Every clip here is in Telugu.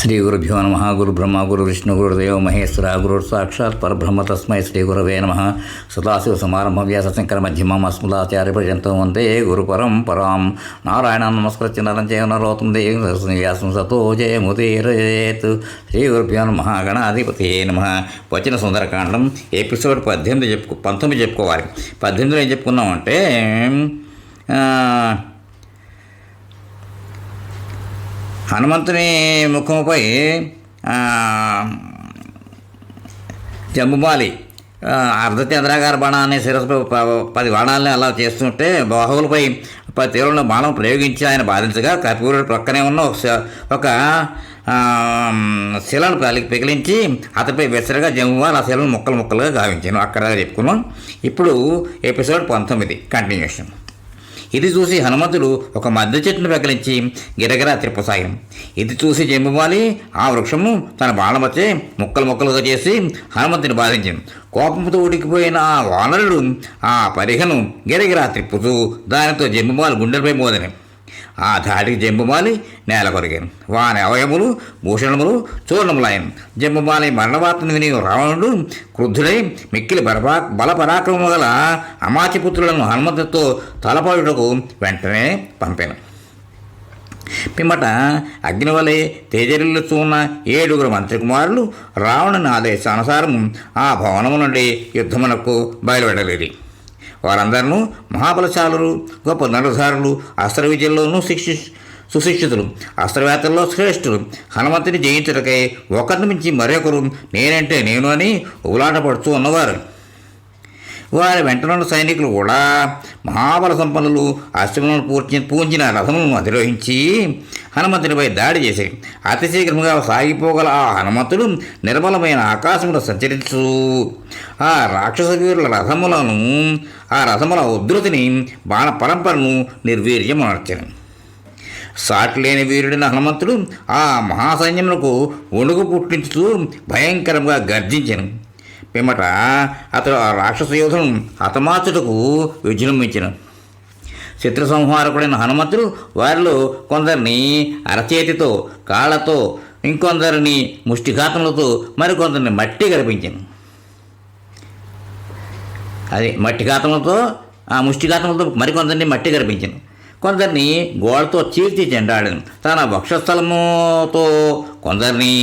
శ్రీ గురుభ్యో నమ. గురు బ్రహ్మ గురు విష్ణు గురుదేవ మహేశ్వర గురు సాక్షాత్ పరబ్రహ్మ తస్మై శ్రీ గురవే నమ. సదాశివ సమారంభ వ్యాసశంకర మధ్యమం అస్మదాచార్య పర్యంతం వందే గురు పరంపరాం. నారాయణ నమస్కృత్య నరం చైవ నరోత్తం దేవం సరస్వతి వ్యాసం సతో జయముదీరయేత్. శ్రీ గురుభ్యో నమ. గణాధిపతే నమ. వచన సుందరకాండం ఎపిసోడ్ 19 చెప్పుకోవాలి. 18లో ఏం చెప్పుకున్నామంటే హనుమంతుని ముఖముపై జంబుమాలి అర్ధచంద్రాకార బాణాన్ని శిరస్సుపై 10 బాణాలని అలా చేస్తుంటే బాహువులపై 10 తీవ్రమైన బాణం ప్రయోగించి ఆయన బాధించగా కర్పూరుడు ప్రక్కనే ఉన్న ఒక శిలను పిగిలించి అతడిపై వెసరగా జంబుమాలి ఆ శిలను ముక్కలుగా గావించాను. అక్కడ చెప్పుకున్నాం. ఇప్పుడు ఎపిసోడ్ 19 కంటిన్యూషన్. ఇది చూసి హనుమంతుడు ఒక మద్దె చెట్టును పెకిలించి గిరగిరా తిప్పసాగాం. ఇది చూసి జంబుమాలి ఆ వృక్షము తన బాణమచ్చే ముక్కలుగా చేసి హనుమంతుని బాధించాను. కోపంతో ఉడికిపోయిన ఆ వానరుడు ఆ పరిహను గిరగిరా తిప్పుతూ దానితో జంబుమాలి గుండెలపై మోదని ఆ ధాటికి జంబుమాలి నేల కొరిగాను. వాని అవయములు భూషణములు చూర్ణములాయను. జంబుమాలి మరణవార్తను విని రావణుడు క్రుద్ధుడై మిక్కిలి బలపరాక్రమము గల అమాచిపుత్రులను హనుమంతుడితో తలపడుటకు వెంటనే పంపాను. పిమ్మట అగ్నివలే తేజరిల్లుతూ ఉన్న 7 మంత్రికుమారులు రావణుని ఆదేశానుసారం ఆ భవనము నుండి యుద్ధమునకు బయలువెడలేది. వారందరూ మహాబలశాలురు, గొప్ప నరధారులు, అస్త్ర విద్యల్లోనూ సుశిక్షితులు, అస్త్రవేత్తల్లో శ్రేష్ఠులు. హనుమంతుని జయించుటకై ఒకరిని మించి మరొకరు నేనంటే నేను అని ఉలాట పడుతూ ఉన్నవారు. వారి వెంటనున్న సైనికులు కూడా మహాబల సంపన్నులు అశ్వములను పూంచిన రథములను అధిరోహించి హనుమంతునిపై దాడి చేశాయి. అతి శీఘ్రంగా సాగిపోగల ఆ హనుమంతుడు నిర్మలమైన ఆకాశంలో సంచరించు ఆ రాక్షస వీరుల రథముల ఉధృతిని బాణ పరంపరను నిర్వీర్యమర్చాను. సాటి లేని వీరుడైన హనుమంతుడు ఆ మహాసైన్యములకు వణుకు పుట్టించుతూ భయంకరంగా గర్జించాను. పిమ్మట అతడు ఆ రాక్షస యోధులను హతమార్చుటకు విజృంభించను. శత్రు సంహారకుడైన హనుమంతుడు వారిలో కొందరిని అరచేతితో, కాళ్లతో, ఇంకొందరిని ముష్టిఘాతములతో, మరికొందరిని మట్టి గర్పించాను. ముష్టిఘాతములతో మరికొందరిని మట్టి గర్పించాను. కొందరిని గోడతో చీల్చి చెండాడను. తన వక్షస్థలముతో కొందరిని,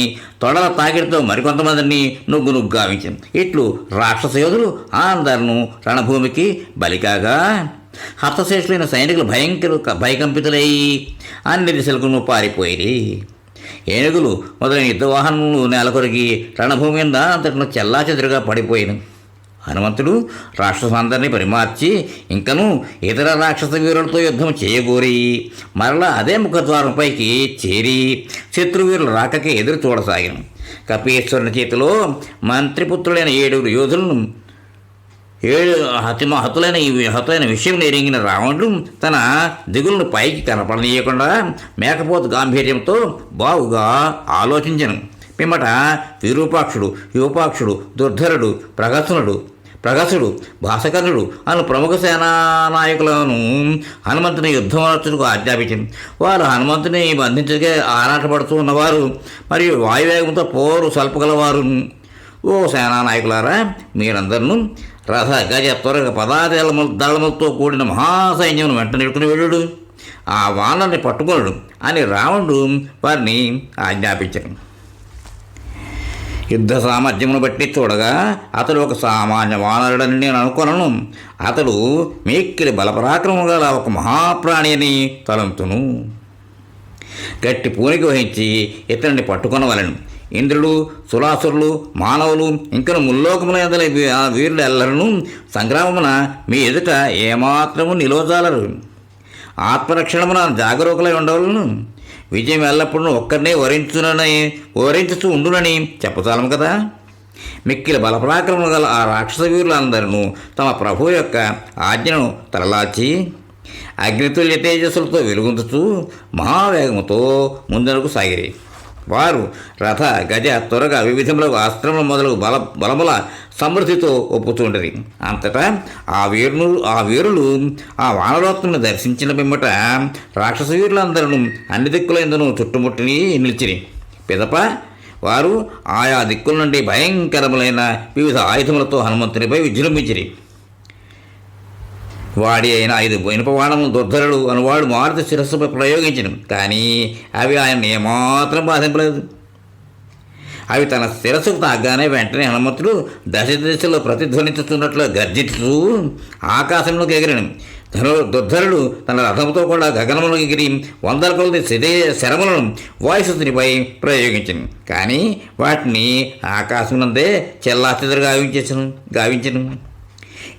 తొడల తాకిడితో మరికొంతమందిని నుగ్గు గావించాను. ఇట్లు రాక్షస యోధులు అందరినూ రణభూమికి బలికాగా హతశేషులైన సైనికులు భయకంపితులై అన్ని దిశలకు పారిపోయి ఏనుగులు మొదలైన యుద్ధ వాహనములు నేలకొరిగి రణభూమి మీద అంతటిలో చెల్లాచెదురుగా పడిపోయాను. హనుమంతుడు రాక్షసులందరినీ పరిమార్చి ఇంకనూ ఇతర రాక్షస వీరులతో యుద్ధం చేయగోరి మరలా అదే ముఖద్వారంపైకి చేరి శత్రువీరుల రాకకి ఎదురు చూడసాగాను. కపీశ్వరుని చేతిలో మంత్రిపుత్రులైన 7 యోధులను హతులైన విషయం ఎరిగిన రావణుడు తన దిగులను పైకి కనపడనీయకుండా మేకపోతు గాంభీర్యంతో బావుగా ఆలోచించను. పిమ్మట విరూపాక్షుడు, యువపాక్షుడు, దుర్ధరుడు, ప్రగసుడు, భాసకర్ణుడు అను ప్రముఖ సేనానాయకులను హనుమంతుని యుద్ధమర్చుకు ఆజ్ఞాపించింది. వారు హనుమంతుని బంధించగా ఆరాటపడుతూ ఉన్నవారు మరియు వాయువేగంతో పోరు సల్పగలవారు. ఓ సేనానాయకులారా, మీరందరూ రథ, గజ, త్వరగ, దళములతో కూడిన మహాసైన్యమును వెంట నిడుకుని వెళ్ళుడు, ఆ వానరుని పట్టుకొనడు అని రావణుడు వారిని ఆజ్ఞాపించాడు. యుద్ధ సామర్థ్యమును బట్టి చూడగా అతడు ఒక సామాన్య వానరుడని నేను అనుకొనను. అతడు మిక్కిలి బలపరాక్రమము గల ఒక మహాప్రాణి అని తలంతును. గట్టి పూనికి వహించి ఇతరుని పట్టుకొనవలను. ఇంద్రుడు, సురాసురులు, మానవులు, ఇంకను ముల్లోకముల వీరులు ఎల్లరూ సంగ్రామమున మీ ఎదుట ఏమాత్రము నిలవజాలరు. ఆత్మరక్షణమున జాగరూకులై ఉండవలను. విజయం ఎల్లప్పుడూ ఒక్కరినే వరించుతూ ఉండునని చెప్పచాలము కదా. మిక్కిలి బలపరాక్రమము గల ఆ రాక్షస వీరులందరూ తమ ప్రభు యొక్క ఆజ్ఞను తలలాచి అగ్నితుల్య తేజస్సులతో వెలుగొందుతూ మహావేగముతో ముందరకు సాగిరి. వారు రథ, గజ, త్వరగా వివిధములకు అస్త్రములు మొదలగు బలముల సమృద్ధితో ఒప్పుతుండరి. అంతటా ఆ వీరులు ఆ వానరోత్తుని దర్శించిన పిమ్మట రాక్షస వీరులందరూ అన్ని దిక్కులందరూ చుట్టుముట్టిని నిలిచిరి. పిదప వారు ఆయా దిక్కుల నుండి భయంకరములైన వివిధ ఆయుధములతో హనుమంతునిపై విజృంభించిరి. వాడి అయిన 5 ఇనుపవాణములు దుర్ధరుడు అనువాడు మారుతి శిరస్సుపై ప్రయోగించను, కానీ అవి ఆయన ఏమాత్రం బాధింపలేదు. అవి తన శిరస్సుకు తాగ్గానే వెంటనే హనుమంతుడు దశ దిశలో ప్రతిధ్వనిస్తున్నట్లు గర్జిస్తూ ఆకాశంలోకి ఎగిరిను. దుర్ధరుడు తన రథంతో కూడా గగనములు ఎగిరి 100 కొలది శరములను వాయుసునిపై ప్రయోగించను, కానీ వాటిని ఆకాశం నందే చెల్లాచెదరు గావించను.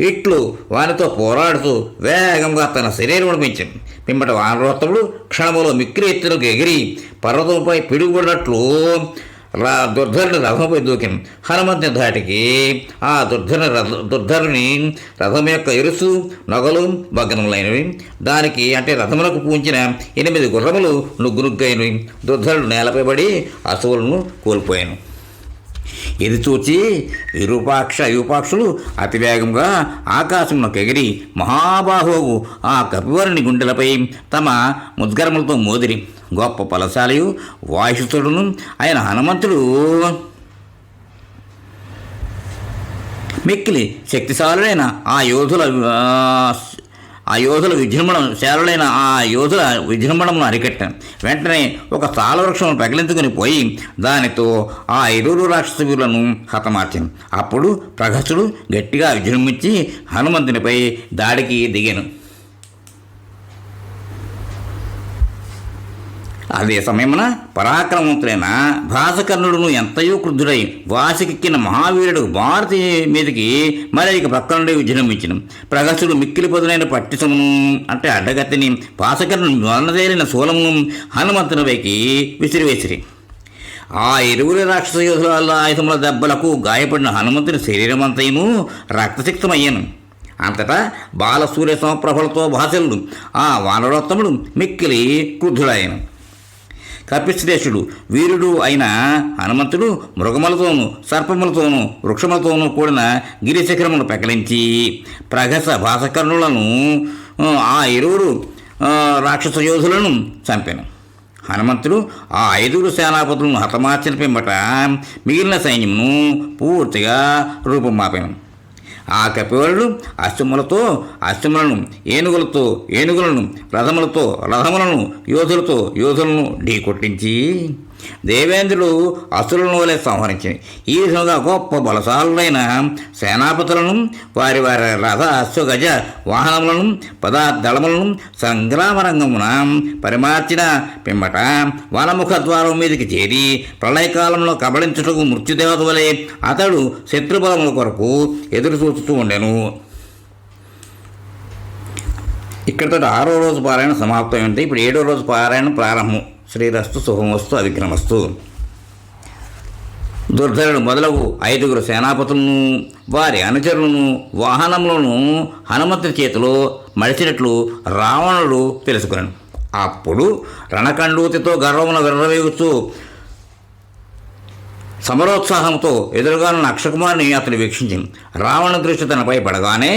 ఇట్లు వానితో పోరాడుతూ వేగంగా తన శరీరం పెంచాను. పిమ్మట వానరోత్తముడు క్షణములో మిక్కిలి ఎత్తులకు ఎగిరి పర్వతంపై పిడుగుపడినట్లు దుర్ధరుని రథంపై దూకిను. హనుమంతుని ధాటికి ఆ దుర్ధరుని రథం యొక్క ఇరుసు నగలు భగ్నములైనవి. దానికి అంటే రథములకు పూంచిన 8 గుర్రములు నుగ్గునుగ్గైనవి. దుర్ధరుడు నేలపై పడి అసువులను కోల్పోయాను. ఇది చూచి విరూపాక్షులు అతివేగంగా ఆకాశంలోకి ఎగిరి మహాబాహువు ఆ కపివరుని గుండెలపై తమ ముద్గరములతో మోదిరి. గొప్ప బలశాలియు వాయుసుతుడును అయిన హనుమంతుడు మిక్కిలి శక్తిశాలుడైన ఆ యోధుల విజృంభణమును అరికట్టాను. వెంటనే ఒక తాళవృక్షమును పగిలించుకుని పోయి దానితో ఆ 2 రాక్షస వీరులను హతమార్చాను. అప్పుడు ప్రగస్తుడు గట్టిగా విజృంభించి హనుమంతునిపై దాడికి దిగాను. అదే సమయమున పరాక్రమవంతుడైన భాసకర్ణుడును ఎంతయో క్రుద్ధుడై వాసికెక్కిన మహావీరుడు భారతి మీదకి మరొక పక్క నుండి విజృంభించను. ప్రగస్తుడు మిక్కిలి పొదునైన పట్టిసమును అంటే అడ్డగత్తిని భాసకర్ణుడు వలనదేలిన శూలమును హనుమంతునిపైకి విసిరివేసిరి. ఆ 2 రాక్షస యోధుల ఆయుధముల దెబ్బలకు గాయపడిన హనుమంతుని శరీరమంతయును రక్తసిక్తమయ్యాను. అంతటా బాలసూర్య సమప్రభలతో భాషలుడు ఆ వానరోత్తముడు మిక్కిలి క్రుద్ధుడాయను. కపిశ్రేష్ఠుడు వీరుడు అయిన హనుమంతుడు మృగములతోనూ సర్పములతోనూ వృక్షములతోనూ కూడిన గిరిశిఖరమును పెకలించి ప్రగస భాసకర్ణులను ఆ 2 రాక్షస యోధులను చంపాను. హనుమంతుడు ఆ 5 సేనాపతులను హతమార్చిన పిమ్మట మిగిలిన సైన్యమును పూర్తిగా రూపుమాపాను. ఆ కపివరుడు అశ్వములను ఏనుగులను రథములను యోధులను ఢీకొట్టించి దేవేంద్రుడు అసురులను వలె సంహరించింది. ఈ విధంగా గొప్ప బలశాలులైన సేనాపతులను వారి రథ అశ్వగజ వాహనములను పదార్థములను సంగ్రామరంగమున పరిమార్చిన పిమ్మట వనముఖ ద్వారం మీదకి చేరి ప్రళయకాలంలో కబళించుటకు మృత్యుదేవత వలె అతడు శత్రుబలముల కొరకు ఎదురు చూస్తూ ఉండెను. ఇక్కడితో 6వ రోజు పారాయణ సమాప్తమైంది. ఇప్పుడు 7వ రోజు పారాయణ ప్రారంభం. శ్రీరస్తు శుభమస్తు అవిఘ్నమస్తు. దుర్ధరుడు మొదలగు 5 సేనాపతులను వారి అనుచరులను వాహనములను హనుమంతుని చేతిలో మడిచినట్లు రావణుడు తెలుసుకున్నాడు. అప్పుడు రణకండూతితో గర్వమున విర్రవేగుతూ సమరోత్సాహంతో ఎదురుగానున్న అక్షకుమారుని అతను వీక్షించింది. రావణ దృష్టి తనపై పడగానే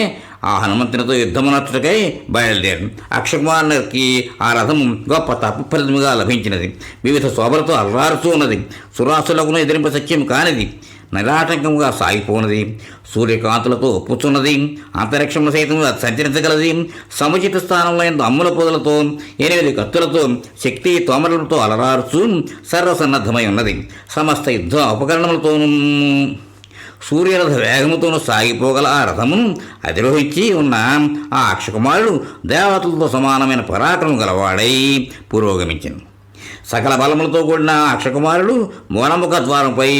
ఆ హనుమంతునితో యుద్ధమునర్చుటకై బయలుదేరాడు. అక్షకుమారునికి ఆ రథము గొప్ప తప్పఫలితముగా లభించినది. వివిధ శోభలతో అల్లారుతూ ఉన్నది. సురాసులకు ఎదిరింప సఖ్యం కానిది. నిరాటంకంగా సాగిపోనది. సూర్యకాంతులతో పుచ్చున్నది. అంతరిక్షంలో సైతం సంచరించగలది. సముచిత స్థానంలో అమ్ముల పొదలతో 8 కత్తులతో శక్తి తోమరలతో అలరారుచూ సర్వసన్నద్ధమై ఉన్నది. సమస్త యుద్ధ ఉపకరణములతోనూ సూర్యరథ వేగముతోనూ సాగిపోగల ఆ రథమును అధిరోహించి ఉన్న ఆ అక్షకుమారుడు దేవతలతో సమానమైన పరాక్రమం గలవాడై పురోగమించింది. సకల బలములతో కూడిన అక్షకుమారుడు మోనముఖ ద్వారంపై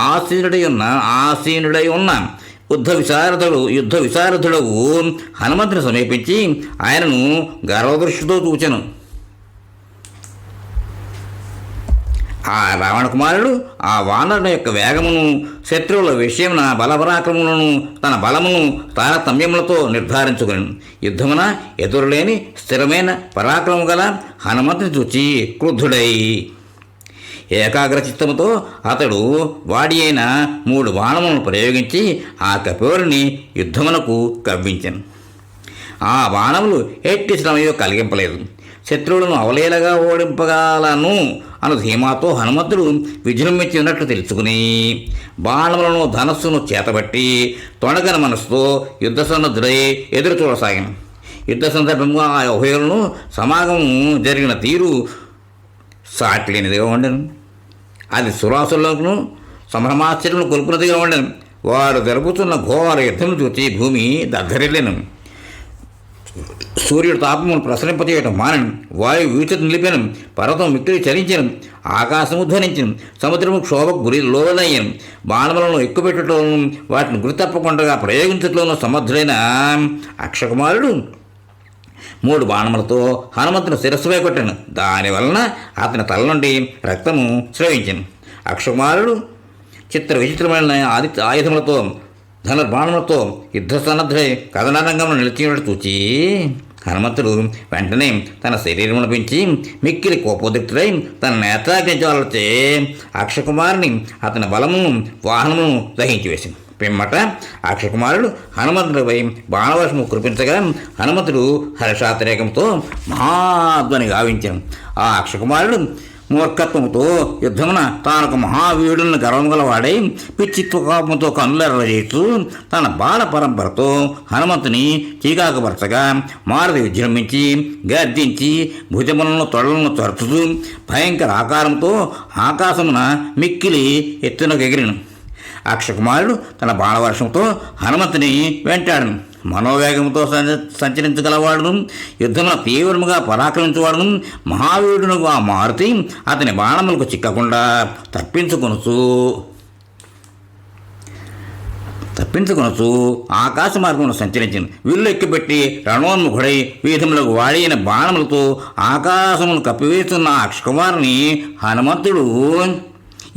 ఆసీనుడై ఉన్న యుద్ధ విశారథుడు హనుమంతుని సమీపించి ఆయనను గర్వదృష్టితో చూచెను. ఆ రావణ కుమారుడు ఆ వానరుని యొక్క వేగమును శత్రువుల విషయమున బలపరాక్రమములను తన బలమును తారతమ్యములతో నిర్ధారించుకుని యుద్ధమున ఎదురులేని స్థిరమైన పరాక్రమము గల హనుమంతుని చూచి క్రుద్ధుడై ఏకాగ్రచిత్తముతో అతడు వాడి అయిన 3 బాణములను ప్రయోగించి ఆ కపివరుని యుద్ధమునకు కవ్వించెను. ఆ బాణములు ఎట్టి శ్రమయో కలిగింపలేదు. శత్రువులను అవలేలగా ఓడింపగలను అను ధీమాతో హనుమంతుడు విజృంభించి ఉన్నట్లు తెలుసుకుని బాణములను ధనస్సును చేతబట్టి తొణగన మనసుతో యుద్ధ సన్నద్ధుడై ఎదురు చూడసాగాను. యుద్ధ సందర్భంగా ఆ ఉభయులను సమాగమం జరిగిన తీరు సాటిలేనిదిగా ఉండను. అది సురాసులకు సంభ్రమాశ్చర్యములు కొలుపునదిగా ఉండను. వారు జరుపుతున్న ఘోర యుద్ధం చూచి భూమి దద్దరిల్లెను. సూర్యుడు తాపమును ప్రసరింపచేయటం మానను, వాయువు వీచను నిలిపెను, పర్వతం మిక్కిలి చరించను, ఆకాశము ధ్వనించను, సముద్రము క్షోభకు గురి లోనయ్యను. బాణములను ఎక్కుపెట్టడంలోనూ వాటిని గురి తప్పకుండా ప్రయోగించడంలోనూ సమర్థుడైన అక్షకుమారుడు 3 బాణములతో హనుమంతుని శిరస్సుపై కొట్టాను. దానివలన అతని తల నుండి రక్తము స్రవించను. అక్షకుమారుడు చిత్ర విచిత్రమైన ఆయుధములతో ధనుర్బాణములతో యుద్ధ సన్నద్ధుడై కథనారంగంలో నిలిచినట్టు చూచి హనుమంతుడు వెంటనే తన శరీరమును పెంచి మిక్కిలి కోపోద్రిక్తుడై తన నేత్రాగ్ని జ్వాలచే అక్షకుమారుని అతని బలమును వాహనమును దహించి వేసింది. పిమ్మట అక్షకుమారుడు హనుమంతుడిపై బాణవర్షము కురిపించగా హనుమంతుడు హర్షాతిరేకంతో మహాధ్వని గావించాను. ఆ అక్షకుమారుడు మూర్ఖత్వముతో యుద్ధమున తానొక మహావీరులను గర్వం గలవాడై పిచ్చిత్వకోపంతో కన్నులెర్రజేస్తూ తన బాల పరంపరతో హనుమంతుని చీకాకుపరచగా మారుతి విజృంభించి గర్జించి భుజములను తొడలను తరచుతూ భయంకర ఆకారంతో ఆకాశమున మిక్కిలి ఎత్తునకు ఎగిరిను. అక్షకుమారుడు తన బాణవర్షంతో హనుమంతుని వెంటాడను. మనోవేగంతో సంచరించగలవాడును, యుద్ధంలో తీవ్రముగా పరాక్రమించేవాడును మహావీరుడును ఆ మారుతి అతని బాణములకు చిక్కకుండా తప్పించుకొనచు ఆకాశ మార్గంలో సంచరించింది. విల్లు ఎక్కిపెట్టి రణోన్ముఖుడై వీధములకు వాడిన బాణములతో ఆకాశమును కప్పివేస్తున్న అక్షకుమారుని హనుమంతుడు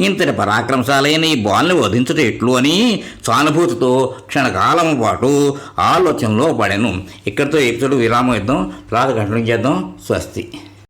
ఇంతటి పరాక్రమశాలైన ఈ బాల్ని వధించుట ఎట్లు అని సానుభూతితో క్షణకాలము పాటు ఆలోచనలో పడాను. ఇక్కడితో ఎపిసోడ్ విరామం ఇద్దాం, తర్వాత కంటిన్యూ చేద్దాం. స్వస్తి.